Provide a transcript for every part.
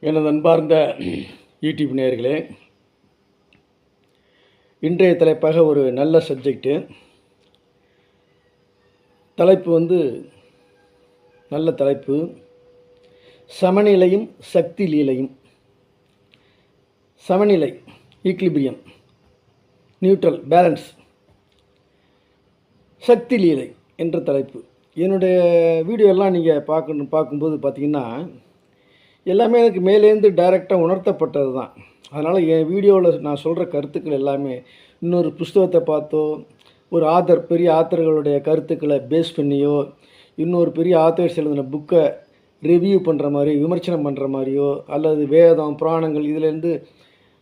எனது அன்பார்ந்த யூடியூப் நேயர்களே, இன்றைய தலைப்பாக ஒரு நல்ல சப்ஜெக்டு. தலைப்பு நல்ல தலைப்பு, சமநிலையும் சக்தி லீலையும். சமநிலை, ஈக்லிபிரியம், நியூட்ரல், பேலன்ஸ், சக்தி லீலை என்ற தலைப்பு. என்னுடைய வீடியோலாம் நீங்கள் பார்க்கும்போது பார்த்தீங்கன்னா, எல்லாமே எனக்கு மேலேருந்து டைரெக்டாக உணர்த்தப்பட்டது தான். அதனால் என் வீடியோவில் நான் சொல்கிற கருத்துக்கள் எல்லாமே இன்னொரு புஸ்தகத்தை பார்த்தோ, ஒரு பெரிய ஆத்தர்களுடைய கருத்துக்களை பேஸ் பண்ணியோ, இன்னொரு பெரிய ஆத்தர்ஸ் எழுதின புக்கை ரிவ்யூ பண்ணுற மாதிரி, விமர்சனம் பண்ணுற மாதிரியோ, அல்லது வேதம், புராணங்கள் இதிலேருந்து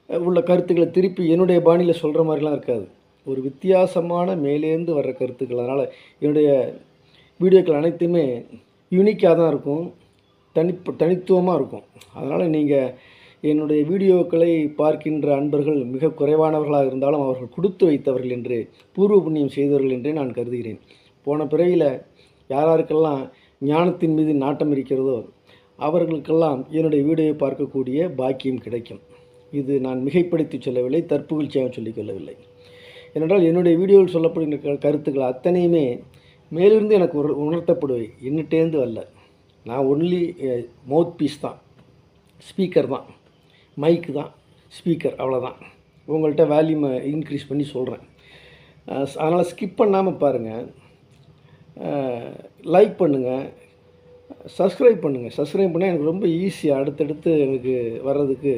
உள்ள கருத்துக்களை திருப்பி என்னுடைய பாணியில் சொல்கிற மாதிரிலாம் இருக்காது. ஒரு வித்தியாசமான மேலேருந்து வர்ற கருத்துக்கள். அதனால் என்னுடைய வீடியோக்கள் அனைத்துமே யூனிக்காக தான் இருக்கும், தனித்துவமாக இருக்கும். அதனால் நீங்கள் என்னுடைய வீடியோக்களை பார்க்கின்ற அன்பர்கள் மிக குறைவானவர்களாக இருந்தாலும் அவர்கள் கொடுத்து வைத்தவர்கள் என்று, பூர்வ புண்ணியம் செய்தவர்கள் என்றே நான் கருதுகிறேன். போன பிறவியில் யாராருக்கெல்லாம் ஞானத்தின் மீது நாட்டம் இருக்கிறதோ அவர்களுக்கெல்லாம் என்னுடைய வீடியோவை பார்க்கக்கூடிய பாக்கியம் கிடைக்கும். இது நான் மிகைப்படுத்தி சொல்லவில்லை, தற்புகழ்ச்சியாக சொல்லிக்கொள்ளவில்லை. ஏனென்றால் என்னுடைய வீடியோவில் சொல்லப்படுகின்ற கருத்துக்கள் அத்தனையுமே மேலிருந்து எனக்கு உணர்த்தப்படுவை, என்னட்டேந்து வரல. நான் ஒன்லி மவுத் பீஸ் தான், ஸ்பீக்கர் தான், மைக்கு தான், ஸ்பீக்கர், அவ்வளோதான். உங்கள்கிட்ட வேல்யூமை இன்க்ரீஸ் பண்ணி சொல்கிறேன். அதனால் ஸ்கிப் பண்ணாமல் பாருங்கள், லைக் பண்ணுங்கள், சப்ஸ்கிரைப் பண்ணுங்கள். சப்ஸ்கிரைப் பண்ணால் எனக்கு ரொம்ப ஈஸியாக அடுத்தடுத்து எனக்கு வர்றதுக்கு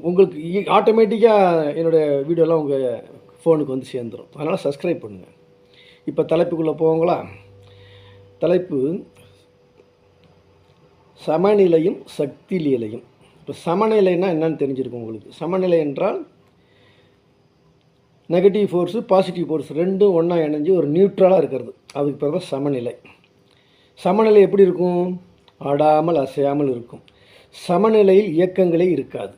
உங்களுக்கு ஆட்டோமேட்டிக்காக என்னுடைய வீடியோலாம் உங்கள் ஃபோனுக்கு வந்து சேர்ந்துடும். அதனால் சப்ஸ்கிரைப் பண்ணுங்கள். இப்போ தலைப்புக்குள்ளே போவாங்களா? தலைப்பு சமநிலையும் சக்தி லீலையும். இப்போ சமநிலைன்னா என்னன்னு தெரிஞ்சிருக்கும் உங்களுக்கு. சமநிலை என்றால் நெகட்டிவ் ஃபோர்ஸு, பாசிட்டிவ் ஃபோர்ஸ் ரெண்டும் ஒன்றா இணைஞ்சு ஒரு நியூட்ரலாக இருக்கிறது. அதுக்கு பேர் தான் சமநிலை. சமநிலை எப்படி இருக்கும்? ஆடாமல் அசையாமல் இருக்கும். சமநிலையில் இயக்கங்களே இருக்காது.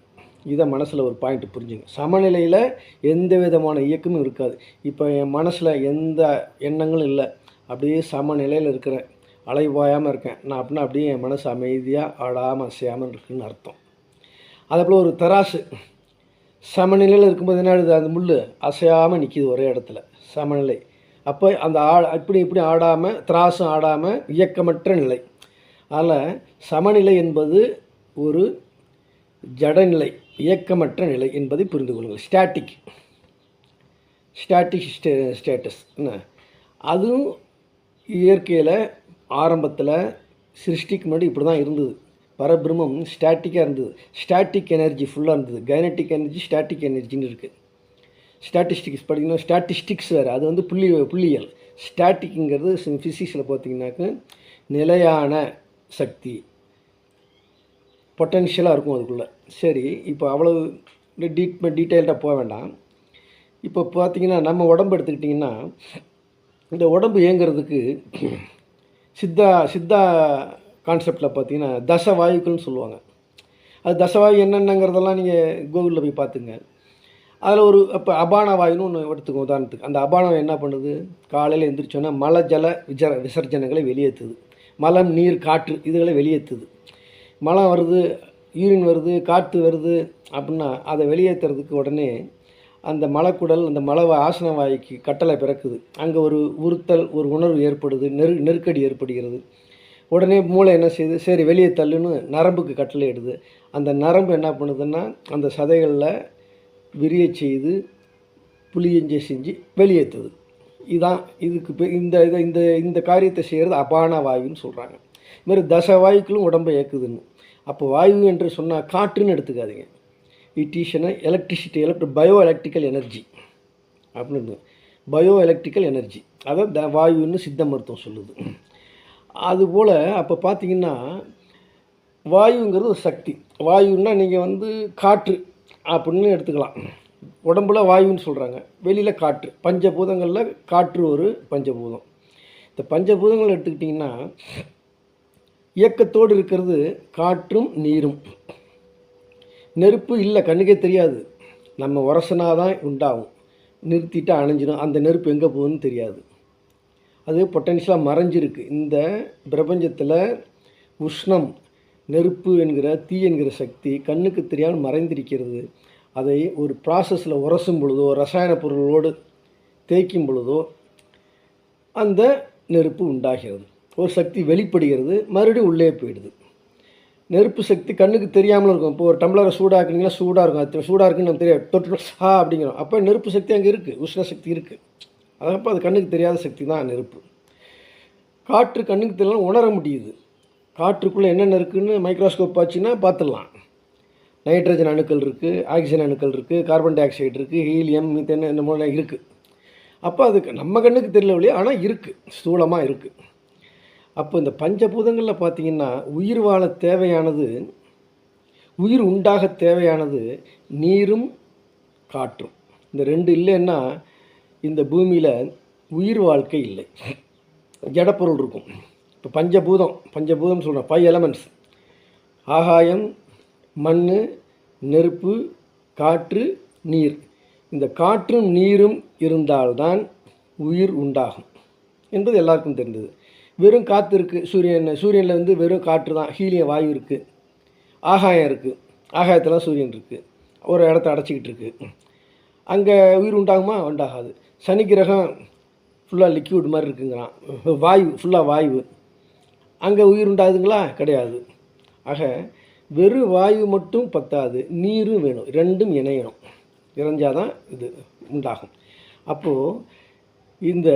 இதை மனசில் ஒரு பாயிண்ட் புரிஞ்சுங்க. சமநிலையில் எந்த விதமான இயக்கமும் இருக்காது. இப்போ என் மனசில் எந்த எண்ணங்களும் இல்லை, அப்படியே சமநிலையில் இருக்கிறேன், அலைவாயாமல் இருக்கேன் நான் அப்படின்னா அப்படியே என் மனசு அமைதியாக ஆடாமல் அசையாமல் இருக்குதுன்னு அர்த்தம். அதேபோல் ஒரு தராசு சமநிலையில் இருக்கும்போது என்ன ஆகுது? அந்த முள் அசையாமல் நிற்கிது ஒரே இடத்துல, சமநிலை. அப்போ அந்த இப்படி ஆடாமல், திராசும் ஆடாமல், இயக்கமற்ற நிலை. அதில் சமநிலை என்பது ஒரு ஜடநிலை, இயக்கமற்ற நிலை என்பதை புரிந்து கொள்ளுங்கள். ஸ்டாட்டிக் ஸ்டேட்டஸ் என்ன? அதுவும் இயற்கையில் ஆரம்பத்தில் சிருஷ்டிக்கு முன்னாடி இப்படி தான் இருந்தது. பரபிரம்மம் ஸ்டாட்டிக்காக இருந்தது, ஸ்டாட்டிக் எனர்ஜி ஃபுல்லாக இருந்தது. கைனட்டிக் எனர்ஜி, ஸ்டாட்டிக் எனர்ஜின்னு இருக்குது. ஸ்டாட்டிஸ்டிக்ஸ் படிக்கணும். ஸ்டாட்டிஸ்டிக்ஸ் வேறு, அது புள்ளியியல். ஸ்டாட்டிக்ங்கிறது ஃபிசிக்ஸில் பார்த்திங்கனாக்க நிலையான சக்தி, பொட்டன்ஷியலாக இருக்கும் அதுக்குள்ளே. சரி, இப்போ அவ்வளவு டீட்டெயில்டாக போக வேண்டாம். இப்போ பார்த்திங்கன்னா நம்ம உடம்பு எடுத்துக்கிட்டிங்கன்னா, இந்த உடம்பு இயங்கிறதுக்கு சித்தா கான்செப்டில் பார்த்திங்கன்னா தசவாயுக்கள்னு சொல்லுவாங்க. அது தசவாயு என்னென்னங்கிறதெல்லாம் நீங்கள் கூகுளில் போய் பார்த்துங்க. அதில் இப்போ அபான வாயுன்னு ஒன்று எடுத்துக்கோங்க உதாரணத்துக்கு. அந்த அபானம் என்ன பண்ணுது? காலையில் எழுந்திரிச்சோன்னா மல ஜல விசர்ஜனங்களை வெளியேற்றுது. மலம், நீர், காற்று இதுகளை வெளியேற்றுது. மலம் வருது, யூரின் வருது, காற்று வருது அப்படின்னா அதை வெளியேற்றுறதுக்கு உடனே அந்த மலக்குடல், அந்த ஆசன வாய்க்கு கட்டளை பிறக்குது. அங்கே ஒரு உறுத்தல், ஒரு உணர்வு ஏற்படுது, நெருக்கடி ஏற்படுகிறது. உடனே மூளை என்ன செய்யுது? சரி வெளியே தள்ளுன்னு நரம்புக்கு கட்டளை இடுது. அந்த நரம்பு என்ன பண்ணுதுன்னா அந்த சதைகளில் விரிய செய்து புளியஞ்சை செஞ்சு வெளியேற்றுது. இதுக்கு இந்த காரியத்தை செய்கிறது அபான வாயுன்னு சொல்கிறாங்க. இதுமாதிரி தசவாயுக்களும் உடம்பை இயக்குதுன்னு. அப்போ வாயு என்று சொன்னால் காற்றுன்னு எடுத்துக்காதீங்க. It is electricity, bio electrical energy அப்படின்னு. பயோ எலக்ட்ரிக்கல் எனர்ஜி அதை வாயுன்னு சித்த மருத்துவம் சொல்லுது. அதுபோல் அப்போ பார்த்திங்கன்னா வாயுங்கிறது ஒரு சக்தி. வாயுன்னா நீங்கள் காற்று அப்படின்னு எடுத்துக்கலாம். உடம்புல வாயுன்னு சொல்கிறாங்க, வெளியில் காற்று. பஞ்சபூதங்களில் காற்று ஒரு பஞ்சபூதம். இந்த பஞ்சபூதங்கள் எடுத்துக்கிட்டிங்கன்னா இயக்கத்தோடு இருக்கிறது காற்றும் நீரும். நெருப்பு இல்லை, கண்ணுக்கே தெரியாது. நம்ம உரசனாதான் உண்டாகும், நிறுத்திட்டு அணைஞ்சிடும். அந்த நெருப்பு எங்கே போகுதுன்னு தெரியாது. அது பொட்டன்ஷியலாக மறைஞ்சிருக்கு. இந்த பிரபஞ்சத்தில் உஷ்ணம், நெருப்பு என்கிற தீ என்கிற சக்தி கண்ணுக்கு தெரியாமல் மறைந்திருக்கிறது. அதை ஒரு ப்ராசஸில் உரசும் பொழுதோ, ரசாயன பொருளோடு தேய்க்கும் பொழுதோ அந்த நெருப்பு உண்டாகிறது. ஒரு சக்தி வெளிப்படுகிறது, மறுபடியும் உள்ளே போயிடுது. நெருப்பு சக்தி கண்ணுக்கு தெரியாமல் இருக்கும். இப்போ ஒரு டம்ளரை சூடாக்குனீங்கன்னா சூடாக இருக்கும். அது சூடாக இருக்குன்னு நம்ம தெரியாது, தொட்டு அப்படிங்கிறோம். அப்போ நெருப்பு சக்தி அங்கே இருக்குது, உஷ்ண சக்தி இருக்குது. அதப்போ அது கண்ணுக்கு தெரியாத சக்தி தான் நெருப்பு. காற்று கண்ணுக்கு தெரியலாம், உணர முடியுது. காற்றுக்குள்ளே என்னென்ன இருக்குதுன்னு மைக்ரோஸ்கோப் ஆச்சுன்னா பார்த்துடலாம். நைட்ரஜன் அணுக்கள் இருக்குது, ஆக்சிஜன் அணுக்கள் இருக்குது, கார்பன் டை ஆக்சைடு இருக்குது, ஹீலியம், மீத்தேன், இந்த மாதிரிலாம் இருக்குது. அப்போ அதுக்கு நம்ம கண்ணுக்கு தெரியல வழியா, ஆனால் இருக்குது, ஸ்தூலமாக இருக்குது. அப்போ இந்த பஞ்சபூதங்களில் பார்த்திங்கன்னா உயிர் வாழ தேவையானது, உயிர் உண்டாக தேவையானது நீரும் காற்றும். இந்த ரெண்டு இல்லைன்னா இந்த பூமியில் உயிர் வாழ்க்கை இல்லை. ஜடப்பொருள் இருக்கும். இப்போ பஞ்சபூதம் சொல்கிறேன், 5 எலமெண்ட்ஸ்: ஆகாயம், மண், நெருப்பு, காற்று, நீர். இந்த காற்றும் நீரும் இருந்தால்தான் உயிர் உண்டாகும் என்பது எல்லாருக்கும் தெரிந்தது. வெறும் காற்று இருக்குது, சூரியனில் வந்து வெறும் காற்று தான், ஹீலியம் வாயு இருக்குது, ஆகாயம் இருக்குது, ஆகாயத்தில் சூரியன் இருக்குது, ஒரு இடத்த அடைச்சிக்கிட்டு இருக்குது. அங்கே உயிர் உண்டாகுமா? உண்டாகாது. சனி கிரகம் ஃபுல்லாக லிக்யூட் மாதிரி இருக்குங்கிறான், வாயு ஃபுல்லாக வாயு. அங்கே உயிர் உண்டாகுதுங்களா? கிடையாது. ஆக வெறும் வாயு மட்டும் பத்தாது, நீரும் வேணும், ரெண்டும் இணையணும். இணைஞ்சால் தான் இது உண்டாகும். அப்போது இந்த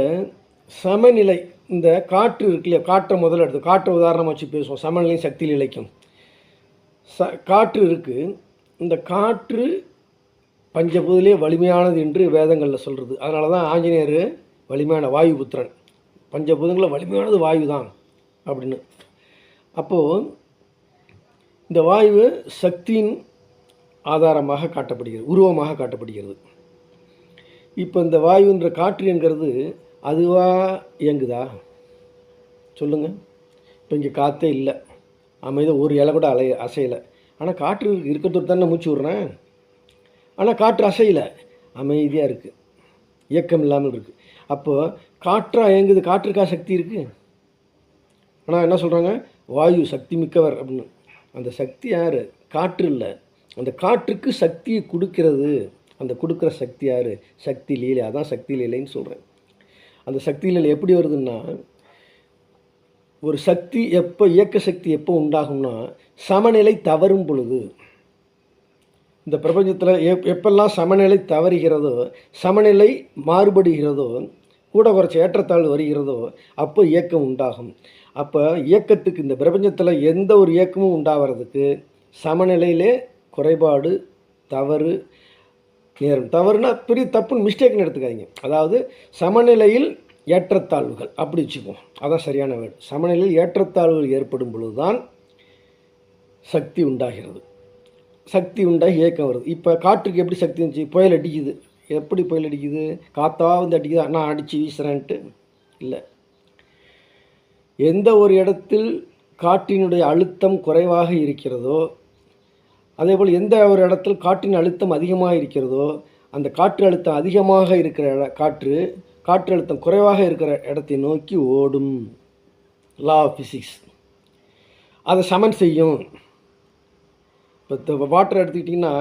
சமநிலை, இந்த காற்று இருக்கு இல்லையா, காற்றை முதல்ல எடுத்து, காற்றை உதாரணமாக வச்சு பேசுவோம். சமநிலை சக்தி நிலைக்கும் காற்று இருக்குது. இந்த காற்று பஞ்சபூதிலே வலிமையானது என்று வேதங்களில் சொல்கிறது. அதனால தான் ஆஞ்சநேயர் வலிமையான வாயு புத்திரன், பஞ்சபூதங்களில் வலிமையானது வாயு தான் அப்படின்னு. அப்போது இந்த வாயு சக்தியின் ஆதாரமாக காட்டப்படுகிறது, உருவமாக காட்டப்படுகிறது. இப்போ இந்த வாயுன்ற காற்று என்கிறது அதுவாக இயங்குதா? சொல்லுங்கள். இப்போ இங்கே காற்றே இல்லை, அமைதியாக ஒரு இலை கூட அசையலை. ஆனால் காற்று இருக்கிறது தானே மூச்சு விட்றேன். ஆனால் காற்று அசையலை, அமைதியாக இருக்குது, இயக்கம் இல்லாமல் இருக்குது. அப்போது காற்றாக இயங்குது, காற்றுக்காக சக்தி இருக்குது. ஆனால் என்ன சொல்கிறாங்க? வாயு சக்தி மிக்கவர் அப்படின்னு. அந்த சக்தி யார்? காற்று இல்லை. அந்த காற்றுக்கு சக்தியை கொடுக்கிறது, அந்த கொடுக்குற சக்தி யார்? சக்தி லீலை. அதான் சக்தி லீலைன்னு சொல்கிறேன். அந்த சக்தி லீலை எப்படி வருதுன்னா, ஒரு சக்தி எப்போ, இயக்க சக்தி எப்போ உண்டாகும்னா சமநிலை தவறும் பொழுது. இந்த பிரபஞ்சத்தில் எப்பெல்லாம் சமநிலை தவறுகிறதோ, சமநிலை மாறுபடுகிறதோ, கூட குறைச்ச ஏற்றத்தாழ்வு வருகிறதோ, அப்போ இயக்கம் உண்டாகும். அப்போ இயக்கத்துக்கு, இந்த பிரபஞ்சத்தில் எந்த ஒரு இயக்கமும் உண்டாகிறதுக்கு சமநிலையிலே குறைபாடு, தவறு நேரும். தவறுனா பெரிய தப்புன்னு மிஸ்டேக்னு எடுத்துக்காதீங்க. அதாவது சமநிலையில் ஏற்றத்தாழ்வுகள் அப்படி வச்சுப்போம், அதான் சரியான வேர்டு. சமநிலையில் ஏற்றத்தாழ்வுகள் ஏற்படும் பொழுது தான் சக்தி உண்டாகிறது. சக்தி உண்டாகி இயக்கம் வருது. இப்போ காற்றுக்கு எப்படி சக்தி இருந்துச்சு? புயல் அடிக்குது. எப்படி புயல் அடிக்குது? காற்றா வந்து அடிக்குதா? நான் அடித்து வீசுகிறேன்ட்டு இல்லை. எந்த ஒரு இடத்தில் காற்றினுடைய அழுத்தம் குறைவாக இருக்கிறதோ, அதேபோல் எந்த ஒரு இடத்தில் காற்றின் அழுத்தம் அதிகமாக இருக்கிறதோ, அந்த காற்று அழுத்தம் அதிகமாக இருக்கிற காற்று அழுத்தம் குறைவாக இருக்கிற இடத்தை நோக்கி ஓடும். லா ஆஃப் ஃபிசிக்ஸ் அதை சமன் செய்யும். இப்போ வாட்டர் எடுத்துக்கிட்டிங்கன்னா,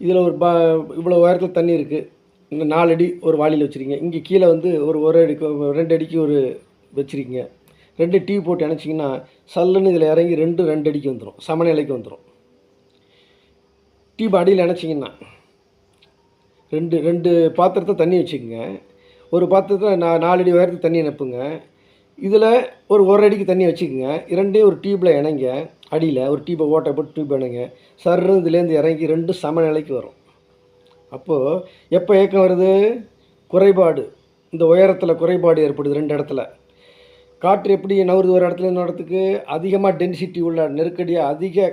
இதில் ஒரு இவ்வளோ உயரத்தில் தண்ணி இருக்குது, இங்கே 4 அடி ஒரு வாளியில் வச்சுருக்கீங்க, இங்கே கீழே வந்து ஒரு அடிக்கு 2 அடிக்கு ஒரு வச்சுருக்கீங்க. 2 டீ போட்டு இணைச்சிங்கன்னா சல்லுன்னு இதில் இறங்கி 2 அடிக்கு வந்துடும், சமநிலைக்கு வந்துடும். டீப் அடியில் இணைச்சிங்கன்னா ரெண்டு பாத்திரத்தை தண்ணி வச்சுக்கோங்க. ஒரு பாத்திரத்தில் 4 அடி உயரத்துக்கு தண்ணி நினைப்புங்க. இதில் ஒரு அடிக்கு தண்ணி வச்சுக்கோங்க. 2 ஒரு டியூப்பில் இணைங்க. அடியில் ஒரு டியூப்பை ஓட்டை போட்டு டியூப் இணைங்க. சர்ன்னு இதுலேருந்து இறங்கி 2 சமநிலைக்கு வரும். அப்போது எப்போ ஏக்கம் வருது? குறைபாடு, இந்த உயரத்தில் குறைபாடு ஏற்படுது 2 இடத்துல. காற்று எப்படி நகருது? ஒரு இடத்துல இன்னொரு இடத்துக்கு அதிகமாக டென்சிட்டி உள்ள, நெருக்கடியாக அதிக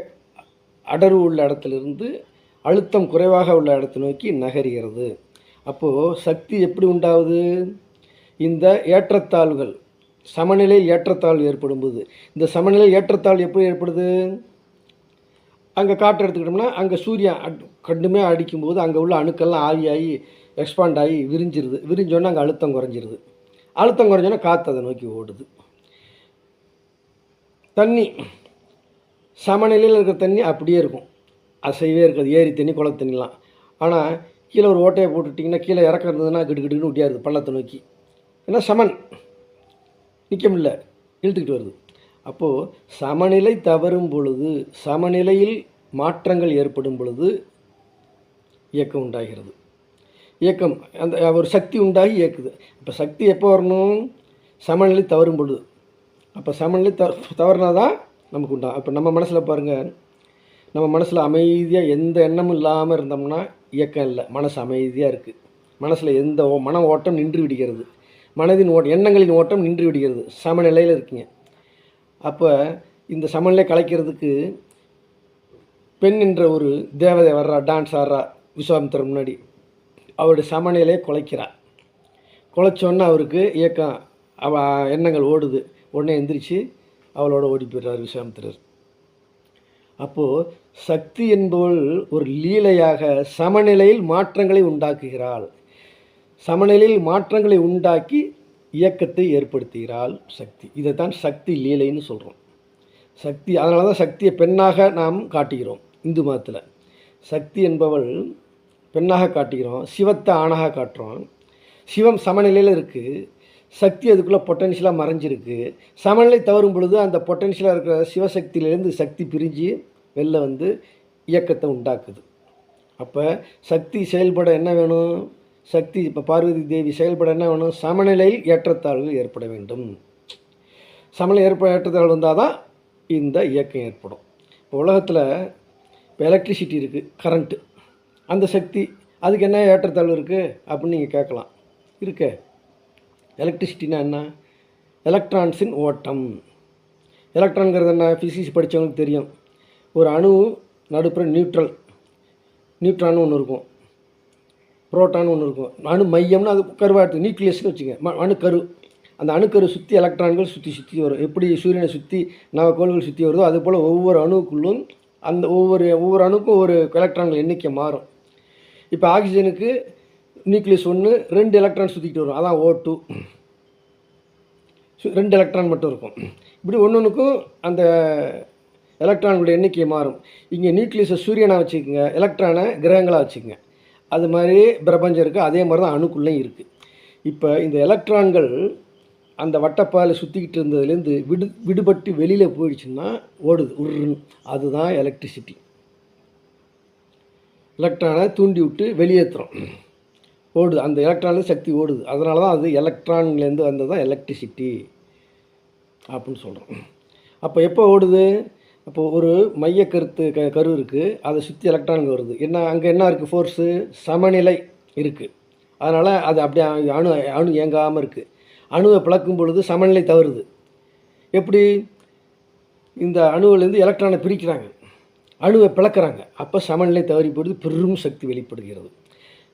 அடர்வு உள்ள இடத்துலேருந்து அழுத்தம் குறைவாக உள்ள இடத்தை நோக்கி நகர்கிறது. அப்போது சக்தி எப்படி உண்டாகுது? இந்த ஏற்றத்தாழ்வுகள், சமநிலையில் ஏற்றத்தாழ்வு ஏற்படும்போது. இந்த சமநிலையில் ஏற்றத்தாழ்வு எப்படி ஏற்படுது? அங்கே காற்று எடுத்துக்கிட்டோம்னா, அங்கே சூரியன் கடுமையாக அடிக்கும்போது அங்கே உள்ள அணுக்கள்லாம் ஆகி எக்ஸ்பாண்ட் ஆகி விரிஞ்சிருது. விரிஞ்சோன்னா அங்கே அழுத்தம் குறைஞ்சிருது. அழுத்தம் குறைஞ்சோன்னா காற்று அதை நோக்கி ஓடுது. தண்ணி சமநிலையில் இருக்கிற தண்ணி அப்படியே இருக்கும், அசைவே இருக்காது. ஏரி தண்ணி, குள தண்ணிலாம். ஆனால் கீழே ஒரு ஓட்டையை போட்டுட்டிங்கன்னா கீழே இறக்கம் இருந்ததுன்னா கிடுகிடுன்னு ஒட்டியாருது பள்ளத்தை நோக்கி. ஏன்னா சமன் நிற்க முடியல, இழுத்துக்கிட்டு வருது. அப்போது சமநிலை தவறும் பொழுது, சமநிலையில் மாற்றங்கள் ஏற்படும் பொழுது இயக்கம் உண்டாகிறது. இயக்கம் அந்த ஒரு சக்தி உண்டாகி இயக்குது. இப்போ சக்தி எப்போ வரணும்? சமநிலை தவறும் பொழுது. அப்போ சமநிலை தவறுனா தான் நமக்கு உண்டாகும். இப்போ நம்ம மனசில் பாருங்கள், நம்ம மனசில் அமைதியாக எந்த எண்ணமும் இல்லாமல் இருந்தோம்னா இயக்கம் இல்லை, மனசு அமைதியாக இருக்குது. மனசில் எந்த மன ஓட்டம் நின்று விடுகிறது, மனதின் எண்ணங்களின் ஓட்டம் நின்று விடுகிறது, சமநிலையில் இருக்குங்க. அப்போ இந்த சமநிலை கலைக்கிறதுக்கு பெண் என்ற ஒரு தேவதை வர்றா, டான்ஸ் ஆடுறா விஸ்வாமித்திரர் முன்னாடி. அவருடைய சமநிலையை குலைக்கிறார். குலைச்சோன்னா அவருக்கு இயக்கம், எண்ணங்கள் ஓடுது. உடனே எந்திரிச்சு அவளோட ஓடி போயிடுறார் விஸ்வாமித்திரர். அப்போது சக்தி என்பவள் ஒரு லீலையாக சமநிலையில் மாற்றங்களை உண்டாக்குகிறாள். சமநிலையில் மாற்றங்களை உண்டாக்கி இயக்கத்தை ஏற்படுத்துகிறாள் சக்தி. இதைத்தான் சக்தி லீலைன்னு சொல்கிறோம். சக்தி, அதனால தான் சக்தியை பெண்ணாக நாம் காட்டுகிறோம். இந்து மதத்தில் சக்தி என்பவள் பெண்ணாக காட்டுகிறோம், சிவத்தை ஆணாக காட்டுறோம். சிவம் சமநிலையில் இருக்குது, சக்தி அதுக்குள்ளே பொட்டன்ஷியலாக மறைஞ்சிருக்கு. சமநிலை தவறும் பொழுது அந்த பொட்டன்ஷியலாக இருக்கிற சிவசக்தியிலேருந்து சக்தி பிரிஞ்சு வெளில வந்து இயக்கத்தை உண்டாக்குது. அப்போ சக்தி செயல்பட என்ன வேணும்? சக்தி இப்போ பார்வதி தேவி செயல்பட என்ன வேணும்? சமநிலையில் ஏற்றத்தாழ்வு ஏற்பட வேண்டும். சமநிலை ஏற்றத்தாழ்வு வந்தால் தான் இந்த இயக்கம் ஏற்படும். இப்போ உலகத்தில் இப்போ எலக்ட்ரிசிட்டி இருக்குது, கரண்ட்டு, அந்த சக்தி, அதுக்கு என்ன ஏற்றத்தாழ்வு இருக்குது அப்படின்னு நீங்கள் கேட்கலாம். இருக்கு. எலக்ட்ரிசிட்டினா என்ன? எலக்ட்ரான்ஸின் ஓட்டம். எலக்ட்ரான்கிறது என்ன? ஃபிசிக்ஸ் படித்தவங்களுக்கு தெரியும். ஒரு அணு நடுப்புற நியூட்ரான் ஒன்று இருக்கும், புரோட்டான் ஒன்று இருக்கும். அணு மையம்னு அது கருவாட்டு நியூக்ளியஸ்னு வச்சுங்க, அணுக்கரு. அந்த அணுக்கரு சுற்றி எலக்ட்ரான்கள் சுற்றி வரும். எப்படி சூரியனை சுற்றி கோள்கள் சுற்றி வருதோ அதுபோல் ஒவ்வொரு அணுக்குள்ளும் அந்த ஒவ்வொரு அணுக்கும் ஒரு எலக்ட்ரான்கள் எண்ணிக்கை மாறும். இப்போ ஆக்சிஜனுக்கு நியூக்ளியஸ் 1, 2 எலக்ட்ரான் சுற்றிக்கிட்டு வரும், அதான் O2. 2 எலக்ட்ரான் மட்டும் இருக்கும். இப்படி ஒன்றுக்கும் அந்த எலக்ட்ரான்களுடைய எண்ணிக்கை மாறும். இங்கே நியூக்ளியஸை சூரியனாக வச்சுக்கோங்க, எலக்ட்ரானை கிரகங்களாக வச்சுக்கோங்க. அது மாதிரி பிரபஞ்சம் இருக்குது, அதே மாதிரி தான் அணுக்குள்ளேயும் இருக்குது. இப்போ இந்த எலக்ட்ரான்கள் அந்த வட்டப்பாதையில் சுற்றிக்கிட்டு இருந்ததுலேருந்து விடுபட்டு வெளியில் போயிடுச்சுன்னா ஓடுது உருன்னு, அதுதான் எலக்ட்ரிசிட்டி. எலக்ட்ரானை தூண்டி விட்டு வெளியேற்றுறோம், ஓடுது. அந்த எலக்ட்ரான்லேருந்து சக்தி ஓடுது. அதனால தான் அது எலக்ட்ரான்லேருந்து வந்தது தான் எலக்ட்ரிசிட்டி அப்படின்னு சொல்கிறோம். அப்போ எப்போ ஓடுது? அப்போது ஒரு மைய கரு இருக்குது, அதை சுற்றி எலக்ட்ரான்கள் வருது. அங்கே என்ன இருக்குது? ஃபோர்ஸு, சமநிலை இருக்குது. அதனால் அது அப்படியே அணு இயங்காமல் இருக்குது. அணுவை பிளக்கும் பொழுது சமநிலை தவறுது. எப்படி? இந்த அணுவிலேருந்து எலக்ட்ரானை பிரிக்கிறாங்க, அணுவை பிளக்கிறாங்க, அப்போ சமநிலை தவறி போடுது, பெரும் சக்தி வெளிப்படுகிறது.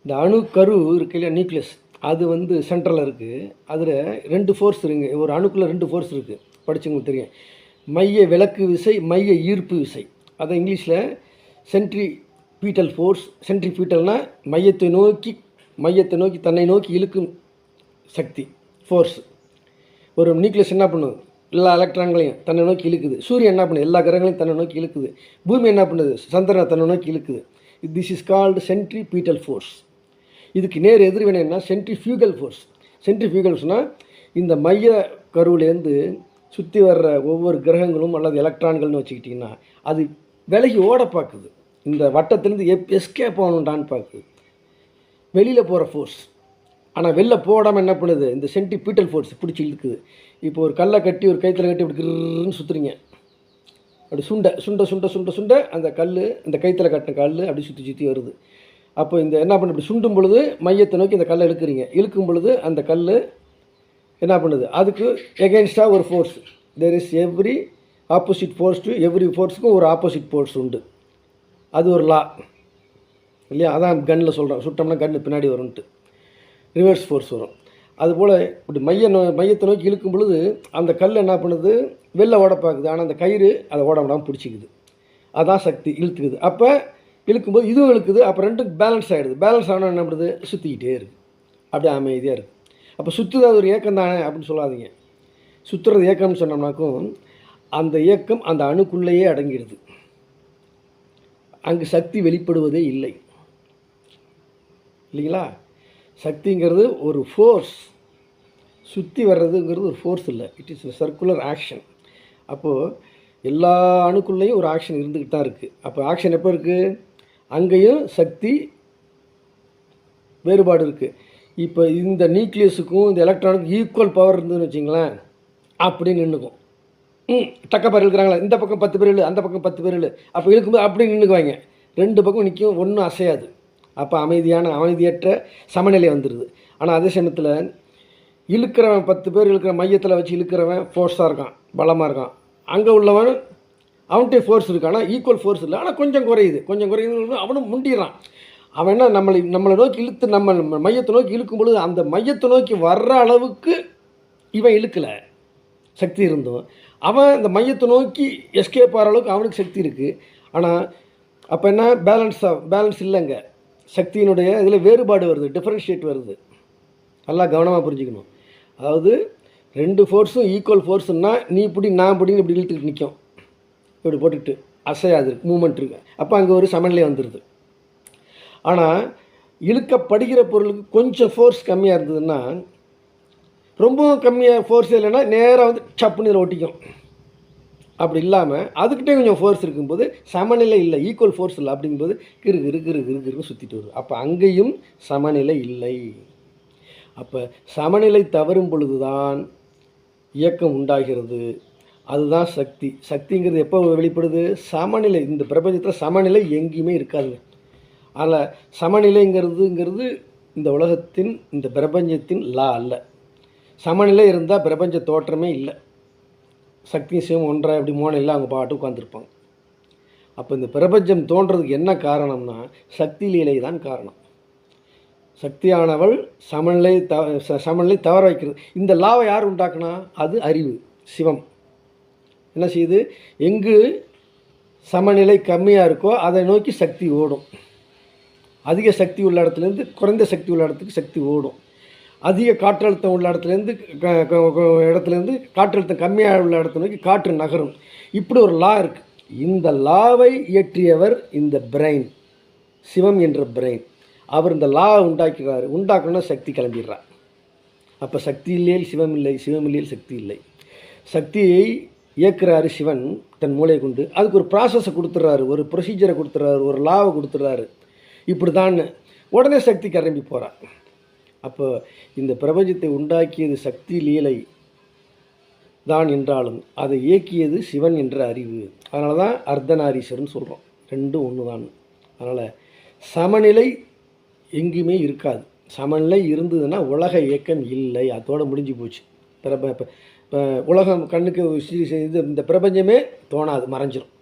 இந்த அணுக்கரு இருக்கு இல்லையா, நியூக்ளியஸ், அது சென்ட்ரலில் இருக்குது. அதில் 2 ஃபோர்ஸ் இருக்குங்க. ஒரு அணுக்குள்ளே 2 ஃபோர்ஸ் இருக்குது, படித்தவங்களுக்கு தெரியும். மைய விலக்கு விசை, மைய ஈர்ப்பு விசை. அதை இங்கிலீஷில் சென்ட்ரிபீட்டல் ஃபோர்ஸ். சென்ட்ரிபீட்டல்னால் மையத்தை நோக்கி தன்னை நோக்கி இழுக்கும் சக்தி, ஃபோர்ஸ். ஒரு நியூக்ளியஸ் என்ன பண்ணுது? எல்லா எலக்ட்ரான்களையும் தன்னை நோக்கி இழுக்குது. சூரியன் என்ன பண்ணுது? எல்லா கிரகங்களையும் தன்னை நோக்கி இழுக்குது. பூமி என்ன பண்ணுது? சந்திரனை தன்னை நோக்கி இழுக்குது. This is called centripetal force. இதுக்கு நேர் எதிர்வினை என்ன? Centrifugal force. சென்ட்ரிஃபியூகல்ஸ்னால் இந்த மைய கருவிலேருந்து சுற்றி வர்ற ஒவ்வொரு கிரகங்களும் அல்லது எலக்ட்ரான்கள்னு வச்சுக்கிட்டிங்கன்னா அது விலகி ஓட பார்க்குது. இந்த வட்டத்திலேருந்து எஸ்கேப் ஆகணுண்டான்னு பார்க்குது, வெளியில் போகிற ஃபோர்ஸ். ஆனால் வெளில போடாமல் என்ன பண்ணுது? இந்த சென்ட்ரிபீட்டல் ஃபோர்ஸ் பிடிச்சி இழுக்குது. இப்போ ஒரு கல்லை கட்டி ஒரு கைத்தில் கட்டி இப்படி கிருன்னு சுற்றுறீங்க, அப்படி சுண்ட அந்த கல், இந்த கைத்தில் கட்டின கல் அப்படி சுற்றி வருது. அப்போ இந்த என்ன பண்ணு? இப்படி சுண்டும் பொழுது மையத்தை நோக்கி இந்த கல்லை இழுக்கும் பொழுது அந்த கல் என்ன பண்ணுது? அதுக்கு எகென்ஸ்டாக ஒரு force. There is every opposite force to every ஃபோர்ஸுக்கும் ஒரு ஆப்போசிட் ஃபோர்ஸ் உண்டு. அது ஒரு லா இல்லையா? அதான் கன்னில் சொல்கிறோம், சுட்டோம்னா கன்று பின்னாடி வரும்ன்ட்டு ரிவர்ஸ் ஃபோர்ஸ் வரும். அதுபோல் இப்படி மையத்தை நோக்கி இழுக்கும் பொழுது அந்த கல் என்ன பண்ணுது? வெளில ஓட பார்க்குது. ஆனால் அந்த கயிறு அதை ஓட விடாமல் பிடிச்சிக்குது. அதான் சக்தி, இழுத்துக்குது. அப்போ இழுக்கும்போது இதுவும் இழுக்குது, அப்போ ரெண்டும் பேலன்ஸ் ஆகிடுது. பேலன்ஸ் ஆனால் என்ன பண்ணுது? சுற்றிக்கிட்டே இருக்குது, அப்படியே அமைதியாக இருக்குது. அப்போ சுற்றுது, அது ஒரு ஏக்கம் தானே அப்படின்னு சொல்லாதீங்க. சுற்றுறது ஏக்கம்னு சொன்னோம்னாக்கும் அந்த இயக்கம் அந்த அணுக்குள்ளேயே அடங்கிடுது. அங்கு சக்தி வெளிப்படுவதே இல்லை, இல்லைங்களா? சக்திங்கிறது ஒரு ஃபோர்ஸ், சுற்றி வர்றதுங்கிறது ஒரு ஃபோர்ஸ் இல்லை, இட் இஸ் சர்க்குலர் ஆக்ஷன். அப்போது எல்லா அணுக்குள்ளேயும் ஒரு ஆக்ஷன் இருந்துக்கிட்டு தான் இருக்குது. அப்போ ஆக்ஷன் எப்போ இருக்குது? அங்கேயும் சக்தி வேறுபாடு இருக்குது. இப்போ இந்த நியூக்ளியஸுக்கும் இந்த எலக்ட்ரானுக்கும் ஈக்குவல் பவர் இருந்ததுன்னு வச்சிங்களேன், அப்படி நின்றுக்கும். டக்கப்பர் இழுக்கிறாங்களா, இந்த பக்கம் 10 பேர் இழு, அந்த பக்கம் 10 பேர் இழு, அப்போ இழுக்கும்போது அப்படி நின்றுக்குவாங்க. 2 பக்கம் நிற்கும், ஒன்றும் அசையாது. அப்போ அமைதியற்ற சமநிலை வந்துடுது. ஆனால் அதே சமயத்தில் இழுக்கிறவன் 10 பேர் இழுக்கிற மையத்தில் வச்சு இழுக்கிறவன் ஃபோர்ஸாக இருக்கான், பலமாக இருக்கான். அங்கே உள்ளவன் அவன்கிட்ட ஃபோர்ஸ் இருக்கு, ஆனால் ஈக்குவல் ஃபோர்ஸ் இல்லை, ஆனால் கொஞ்சம் குறையுது. அவனும் முண்டிடுறான். அவன் என்ன நம்மளை நோக்கி இழுத்து நம்ம மையத்தை நோக்கி இழுக்கும் பொழுது அந்த மையத்தை நோக்கி வர்ற அளவுக்கு இவன் இழுக்கலை, சக்தி இருந்தும் அவன் இந்த மையத்தை நோக்கி எஸ்கேப் ஆகிற அளவுக்கு அவனுக்கு சக்தி இருக்குது. ஆனால் அப்போ என்ன, பேலன்ஸ் இல்லைங்க. சக்தியினுடைய இதில் வேறுபாடு வருது, டிஃப்ரென்ஷியேட் வருது. நல்லா கவனமாக புரிஞ்சுக்கணும். அதாவது 2 ஃபோர்ஸும் ஈக்குவல் ஃபோர்ஸுன்னா நீ இப்படி நான் இப்படின்னு இப்படி இழுத்துக்கிட்டு நிற்கும், இப்படி போட்டுக்கிட்டு அசையாது, மூமெண்ட் இருக்குது. அப்போ அங்கே ஒரு சமநிலை வந்துடுது. ஆனால் இழுக்கப்படுகிற பொருளுக்கு கொஞ்சம் ஃபோர்ஸ் கம்மியாக இருந்ததுன்னா, ரொம்பவும் கம்மியாக ஃபோர்ஸ் இல்லைன்னா நேராக வந்து சப்புன்னு இதில் ஒட்டிக்கும். அப்படி இல்லாமல் அதுக்கிட்டே கொஞ்சம் ஃபோர்ஸ் இருக்கும்போது சமநிலை இல்லை, ஈக்குவல் ஃபோர்ஸ் இல்லை. அப்படிங்கும்போது கிறுகிறுன்னு சுற்றிட்டு வருது. அப்போ அங்கேயும் சமநிலை இல்லை. அப்போ சமநிலை தவறும் பொழுது தான் இயக்கம் உண்டாகிறது. அதுதான் சக்தி. சக்திங்கிறது எப்போ வெளிப்படுது? சமநிலை. இந்த பிரபஞ்சத்தில் சமநிலை எங்கேயுமே இருக்காதுங்க. அதில் சமநிலைங்கிறதுங்கிறது இந்த உலகத்தின், இந்த பிரபஞ்சத்தின் லா அல்ல. சமநிலை இருந்தால் பிரபஞ்ச தோற்றமே இல்லை. சக்தி சிவம் ஒன்றாக இப்படி மோனையில் அவங்க பாட்டு உட்காந்துருப்பாங்க. அப்போ இந்த பிரபஞ்சம் தோன்றதுக்கு என்ன காரணம்னா சக்தி லீலை தான் காரணம். சக்தியானவள் சமநிலை தவற வைக்கிறது. இந்த லாவை யார் உண்டாக்குனா? அது அறிவு, சிவம். என்ன செய்யுது? எங்கு சமநிலை கம்மியாக இருக்கோ அதை நோக்கி சக்தி ஓடும். அதிக சக்தி உள்ள இடத்துலேருந்து குறைந்த சக்தி உள்ள இடத்துக்கு சக்தி ஓடும். அதிக காற்றழுத்தம் உள்ள இடத்துலேருந்து காற்றழுத்தம் கம்மியாக உள்ள இடத்த நோக்கி காற்று நகரும். இப்படி ஒரு லா இருக்குது. இந்த லாவை இயற்றியவர் இந்த பிரெயின், சிவம் என்ற பிரெயின். அவர் இந்த லாவை உண்டாக்கணும்னா சக்தி கிளம்பிடுறார். அப்போ சக்தி இல்லையில் சிவம் இல்லை, சிவம் இல்லையில் சக்தி இல்லை. சக்தியை இயக்குறாரு சிவன் தன் மூளை கொண்டு. அதுக்கு ஒரு ப்ராசஸை கொடுத்துட்றாரு, ஒரு ப்ரொசீஜரை கொடுத்துட்றாரு, ஒரு லாவை கொடுத்துட்றாரு. இப்படி தான் உடனே சக்தி கிளம்பி போகிறார். அப்போ இந்த பிரபஞ்சத்தை உண்டாக்கியது சக்தி லீலை தான் என்றாலும் அதை இயக்கியது சிவன் என்ற அறிவு. அதனால தான் அர்த்தநாரீஸ்வரன் சொல்கிறோம். ரெண்டும் ஒன்று தான். அதனால் சமநிலை எங்கேயுமே இருக்காது. சமநிலை இருந்ததுன்னா உலக இயக்கம் இல்லை, அதோடு முடிஞ்சு போச்சு. இப்போ உலகம் கண்ணுக்கு இது இந்த பிரபஞ்சமே தோணாது, மறைஞ்சிடும்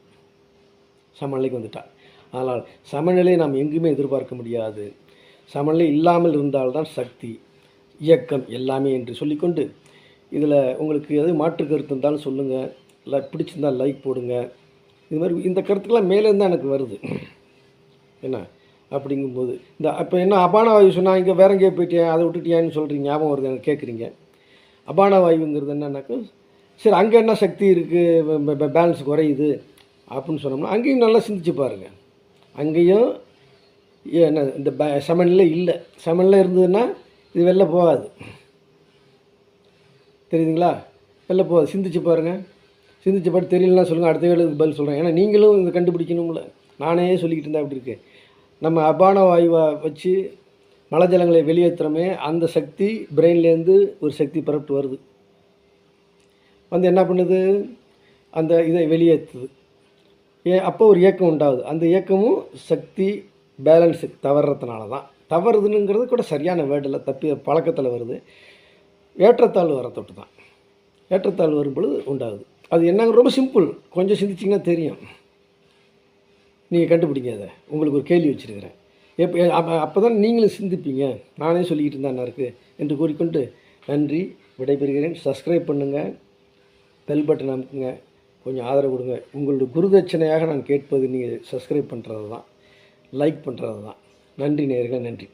சமநிலைக்கு வந்துட்டால். ஆனால் சமநிலை நாம் எங்குமே எதிர்பார்க்க முடியாது. சமநிலை இல்லாமல் இருந்தால்தான் சக்தி, இயக்கம் எல்லாமே என்று சொல்லிக்கொண்டு, இதில் உங்களுக்கு எது மாற்று கருத்து இருந்தாலும் சொல்லுங்கள், பிடிச்சிருந்தால் லைக் போடுங்க. இது மாதிரி இந்த கருத்துக்கெல்லாம் மேலேருந்து எனக்கு வருது. என்ன அப்படிங்கும்போது இந்த இப்போ என்ன அபான வாயு சொன்னால் இங்கே வேற எங்கேயே போயிட்டேன், அதை விட்டுட்டியான்னு சொல்கிறீங்க, ஞாபகம் வருது எனக்கு கேட்குறீங்க. அபான வாயுங்கிறது என்னன்னாக்கா, சரி அங்கே என்ன சக்தி இருக்குது, பேலன்ஸ் குறையுது அப்படின்னு சொன்னோம்னா அங்கேயும் நல்லா சிந்திச்சு பாருங்கள். அங்கேயும் என்ன இந்த சமநிலை இல்லை. சமநிலை இருந்ததுன்னா இது வெளில போகாது, தெரியுதுங்களா? வெளில போகாது. சிந்திச்சு பாருங்கள். சிந்திச்சு பாட்டு தெரியலன்னா சொல்லுங்கள், அடுத்த வேலைக்கு பதில் சொல்கிறேன். ஏன்னா நீங்களும் இதை கண்டுபிடிக்கணும்ல. நானே சொல்லிக்கிட்டு இருந்தால் அப்படி இருக்கு. நம்ம அபான வாயுவை வச்சு மழை ஜலங்களை வெளியேற்றுறோமே, அந்த சக்தி பிரெயின்லேருந்து ஒரு சக்தி பரப்பிட்டு வருது, வந்து என்ன பண்ணுது, அந்த இதை வெளியேற்றுது. அப்போ ஒரு இயக்கம் உண்டாகுது. அந்த இயக்கமும் சக்தி பேலன்ஸு தவறுறதுனால தான். தவறுதுங்கிறது கூட சரியான வேர்டில் தப்பி பழக்கத்தில் வருது. ஏற்றத்தாழ்வு வர தொட்டு தான். ஏற்றத்தாழ்வு வரும் பொழுது உண்டாகுது. அது என்னங்க, ரொம்ப சிம்பிள். கொஞ்சம் சிந்திச்சிங்கன்னா தெரியும். நீங்கள் கண்டுபிடிங்க. அதை உங்களுக்கு ஒரு கேள்வி வச்சுருக்கிறேன். அப்போ தான் நீங்களும் சிந்திப்பீங்க. நானே சொல்லிக்கிட்டு இருந்தா என்ன இருக்குது என்று கூறிக்கொண்டு நன்றி, விடைபெறுகிறேன். சப்ஸ்கிரைப் பண்ணுங்கள், பெல் பட்டன் அமுக்குங்க, கொஞ்சம் ஆதரவு கொடுங்க. உங்களுடைய குருதட்சணையாக நான் கேட்பது நீங்கள் சப்ஸ்கிரைப் பண்ணுறது தான், லைக் பண்ணுறது தான். நன்றி நேயர்களே, நன்றி.